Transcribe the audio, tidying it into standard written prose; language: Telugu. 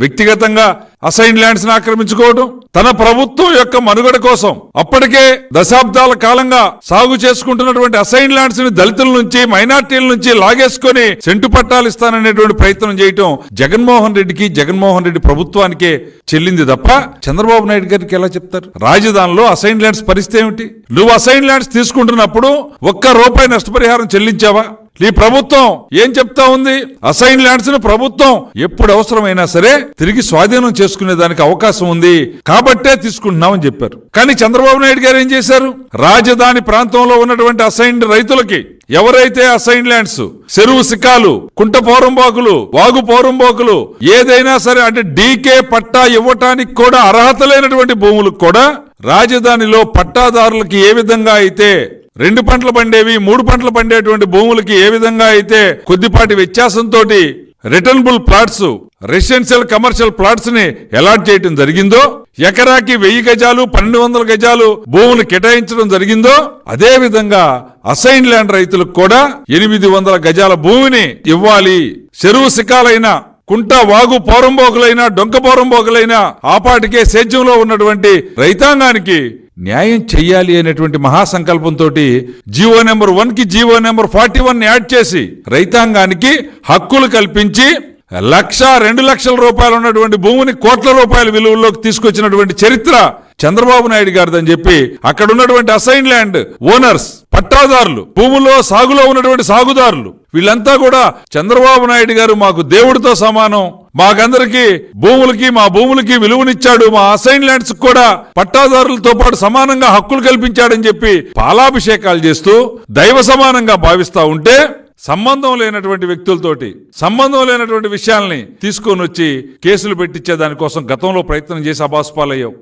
వ్యక్తిగతంగా అసైన్ ల్యాండ్స్ ని ఆక్రమించుకోవడం, తన ప్రభుత్వం యొక్క మనుగడ కోసం అప్పటికే దశాబ్దాల కాలంగా సాగు చేసుకుంటున్నటువంటి అసైన్ ల్యాండ్స్ ని దళితుల నుంచి మైనార్టీల నుంచి లాగేసుకొని సెంటు పట్టాలు ఇస్తాననేటువంటి ప్రయత్నం చేయటం జగన్మోహన్ రెడ్డి ప్రభుత్వానికే చెల్లింది తప్ప చంద్రబాబు నాయుడు గారికి ఎలా చెప్తారు? రాజధానిలో అసైన్ ల్యాండ్స్ పరిస్థితి ఏమిటి? నువ్వు అసైన్ ల్యాండ్స్ తీసుకుంటున్నప్పుడు ₹1 నష్టపరిహారం చెల్లించావా? ఈ ప్రభుత్వం ఏం చెప్తా ఉంది? అసైన్ ల్యాండ్స్ ను ప్రభుత్వం ఎప్పుడు అవసరమైనా సరే తిరిగి స్వాధీనం చేసుకునే దానికి అవకాశం ఉంది కాబట్టే తీసుకుంటున్నామని చెప్పారు. కానీ చంద్రబాబు నాయుడు గారు ఏం చేశారు? రాజధాని ప్రాంతంలో ఉన్నటువంటి అసైన్డ్ రైతులకి ఎవరైతే అసైన్ ల్యాండ్స్, చెరువు శిఖాలు, కుంట పోరంబోకులు, వాగు పోరంబోకులు ఏదైనా సరే అంటే డీకే పట్టా ఇవ్వటానికి కూడా అర్హత లేనటువంటి భూములకు కూడా రాజధానిలో పట్టాదారులకి ఏ విధంగా అయితే 2 పంటలు పండేవి 3 పంటలు పండేటువంటి భూములకి ఏ విధంగా అయితే కొద్దిపాటి వ్యత్యాసంతో returnable plots, residential commercial plots ని అలాట్ చేయడం జరిగిందో, ఎకరాకి 1000 గజాలు 1200 గజాలు భూములు కేటాయించడం జరిగిందో, అదే విధంగా అసైన్ ల్యాండ్ రైతులకు కూడా 800 గజాల భూమిని ఇవ్వాలి. చెరువు శిఖాలైన, కుంట వాగు పోరంబోకులైనా, డొంక పోరంబోకులైనా ఆపాటికే సేద్యంలో ఉన్నటువంటి రైతాంగానికి న్యాయం చెయ్యాలి అనేటువంటి మహాసంకల్పంతో జీవో నెంబర్ 1 కి జీవో నెంబర్ 41 యాడ్ చేసి రైతాంగానికి హక్కులు కల్పించి 1,00,000, 2 లక్షల రూపాయలు ఉన్నటువంటి భూమిని కోట్ల రూపాయల విలువల్లోకి తీసుకొచ్చినటువంటి చరిత్ర చంద్రబాబు నాయుడు గారిదని చెప్పి అక్కడ ఉన్నటువంటి అసైన్ ల్యాండ్ ఓనర్స్, పట్టాదారులు, భూముల్లో సాగులో ఉన్నటువంటి సాగుదారులు వీళ్ళంతా కూడా చంద్రబాబు నాయుడు గారు మాకు దేవుడితో సమానం, మాకందరికి మా భూములకి విలువనిచ్చాడు, మా అసైన్ ల్యాండ్స్ కూడా పట్టాదారులతో పాటు సమానంగా హక్కులు కల్పించాడని చెప్పి పాలాభిషేకాలు చేస్తూ దైవ సమానంగా భావిస్తా ఉంటే సంబంధం లేనటువంటి వ్యక్తులతోటి సంబంధం లేనటువంటి విషయాల్ని తీసుకొని వచ్చి కేసులు పెట్టించే దానికోసం గతంలో ప్రయత్నం చేసి అబాస్పాలయ్యావు.